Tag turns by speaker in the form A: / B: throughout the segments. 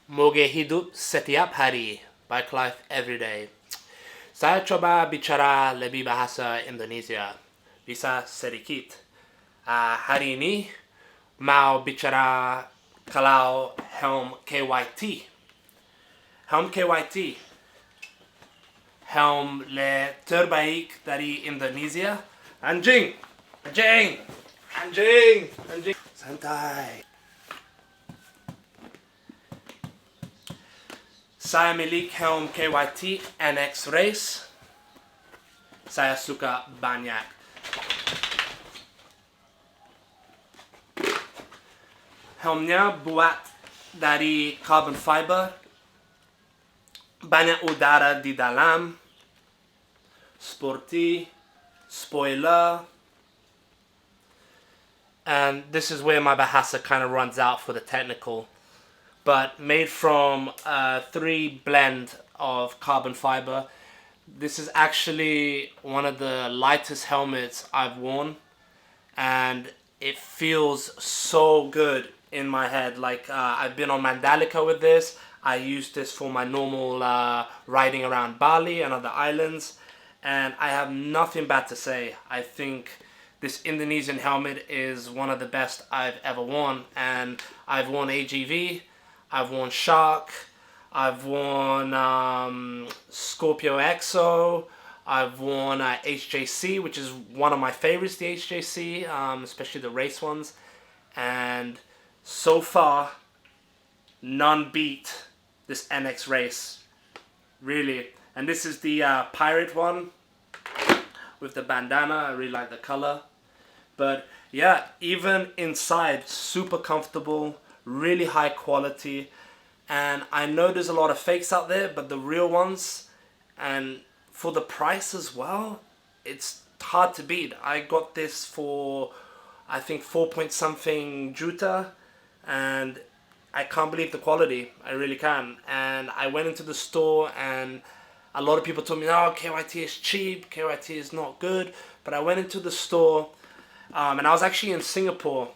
A: Moge hidup setiap hari, bike life every day. Saya coba bicara lebih bahasa Indonesia, bisa sedikit. Hari ini mau bicara kalau helm KYT. Helm KYT, helm terbaik dari Indonesia. Anjing, anjing, anjing, anjing. Santai. Saya milik helm KYT NX Race. Saya suka banyak. Helmnya buat dari carbon fiber. Banyak udara di dalam. Sporty. Spoiler. And this is where my bahasa kind of runs out for the technical. But made from a 3 blend of carbon fiber. This is actually one of the lightest helmets I've worn, and it feels so good in my head. Like I've been on Mandalika with this. I use this for my normal riding around Bali and other islands, and I have nothing bad to say. I think this Indonesian helmet is one of the best I've ever worn, and I've worn AGV, I've worn Shark, I've worn Scorpio EXO, I've worn HJC, which is one of my favorites, the HJC, especially the race ones. And so far, none beat this NX Race, really. And this is the pirate one with the bandana. I really like the color. But yeah, even inside, super comfortable, really high quality. And I know there's a lot of fakes out there, but the real ones, and for the price as well, it's hard to beat. I got this for, I think, 4 point something juta, and I can't believe the quality. I really can. And I went into the store, and a lot of people told me, no, KYT is cheap, KYT is not good. But I went into the store, and I was actually in Singapore,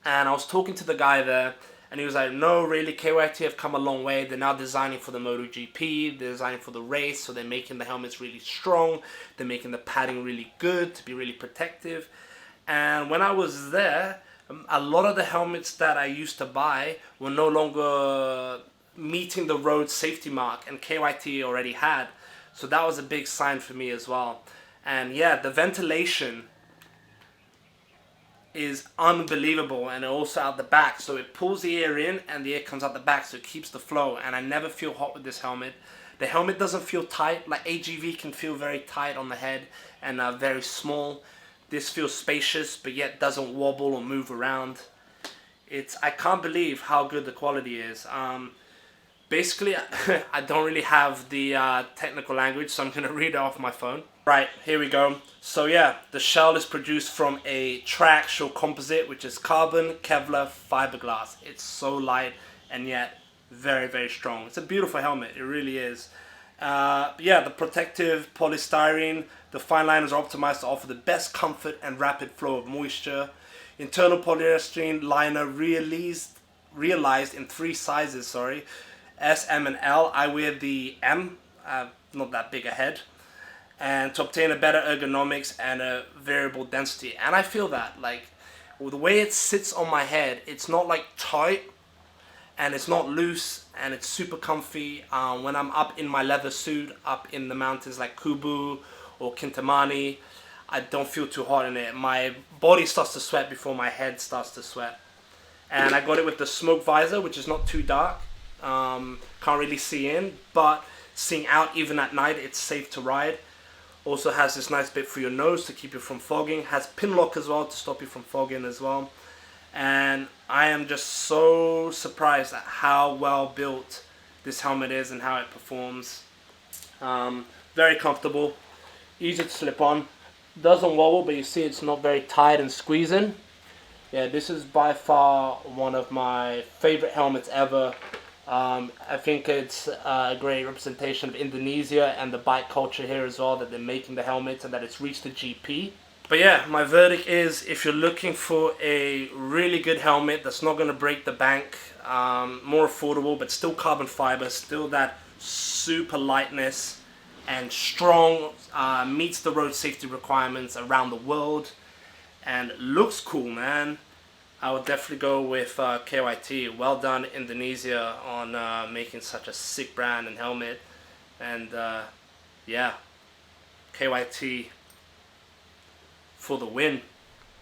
A: and I was talking to the guy there, and he was like, no, really, KYT have come a long way. They're now designing for the MotoGP, they're designing for the race, so they're making the helmets really strong, they're making the padding really good to be really protective. And when I was there, a lot of the helmets that I used to buy were no longer meeting the road safety mark, and KYT already had. So that was a big sign for me as well. And yeah, the ventilation is unbelievable, and also out the back, so it pulls the air in and the air comes out the back, so it keeps the flow. And I never feel hot with this helmet. The helmet doesn't feel tight. Like AGV can feel very tight on the head and very small. This feels spacious, but yet doesn't wobble or move around. I can't believe how good the quality is. Basically, I don't really have the technical language, so I'm going to read it off my phone. Right, here we go. So yeah, the shell is produced from a triaxial composite, which is carbon, Kevlar, fiberglass. It's so light and yet very, very strong. It's a beautiful helmet, it really is. Yeah, the protective polystyrene, the fine liners are optimized to offer the best comfort and rapid flow of moisture. Internal polyester liner realized in 3 sizes, S, M, and L. I wear the M, not that big a head, and to obtain a better ergonomics and a variable density. And I feel that, like, the way it sits on my head, it's not like tight, and it's not loose, and it's super comfy. When I'm up in my leather suit, up in the mountains like Kubu or Kintamani, I don't feel too hot in it. My body starts to sweat before my head starts to sweat. And I got it with the smoke visor, which is not too dark. Can't really see in, but seeing out even at night, it's safe to ride. Also has this nice bit for your nose to keep you from fogging. Has pin lock as well to stop you from fogging as well. And I am just so surprised at how well built this helmet is and how it performs. Very comfortable, easy to slip on. Doesn't wobble, but you see it's not very tight and squeezing. Yeah, this is by far one of my favorite helmets ever. I think it's a great representation of Indonesia and the bike culture here as well, that they're making the helmets and that it's reached the GP. But yeah, my verdict is, if you're looking for a really good helmet that's not going to break the bank, more affordable but still carbon fiber, still that super lightness and strong, meets the road safety requirements around the world and looks cool, man, I would definitely go with KYT. Well done, Indonesia, on making such a sick brand and helmet. And yeah, KYT for the win.